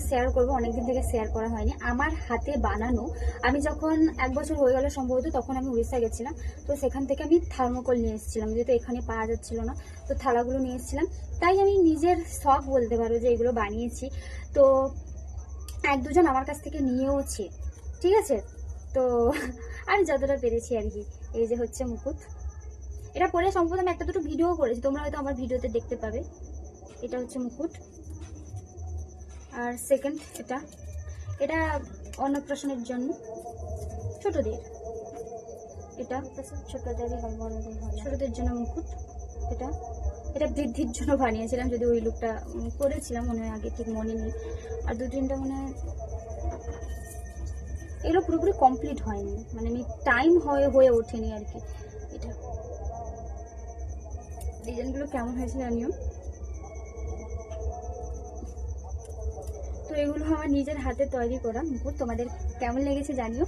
Share করবো, অনেকদিন থেকে শেয়ার করা হয়নি। আমার হাতে বানানো, আমি যখন 1 বছর হয়ে গেল সম্ভবত, তখন আমি উড়িষ্যা গেছিলাম। তো সেখান থেকে আমি থার্মোকল নিয়ে এসেছিলাম, যেহেতু এখানে পাওয়া যাচ্ছিল না, তো থালাগুলো নিয়ে এসেছিলাম। তাই আমি নিজের শখ বলতে পারো যে এগুলো বানিয়েছি। তো 1-2 জন আমার কাছ থেকে নিয়েওছে, ঠিক আছে। তো আমি যতটা পেরেছি আর কি। এই যে হচ্ছে মুকুট, এটা পরে সম্ভবত আমি 1-2টো ভিডিও করেছি, তোমরা হয়তো আমার ভিডিওতে দেখতে পাবে। এটা হচ্ছে মুকুট। আর সেকেন্ড এটা অন্নপ্রাশনের জন্য ছোটদের, এটা ছোটদের জন্য মুকুট। এটা এটা বৃদ্ধির জন্য বানিয়েছিলাম, যদি ওই লুকটা করেছিলাম মনে হয়, আগে ঠিক মনে নেই। আর 2-3টা মানে এগুলো পুরোপুরি কমপ্লিট হয়নি, মানে আমি টাইম হয়ে ওঠেনি আর কি। এটা ডিজাইনগুলো কেমন হয়েছে জানিও। তো এগুলো আমার নিজের হাতে তৈরি করা মুকুট, তোমাদের কেমন লেগেছে জানিও।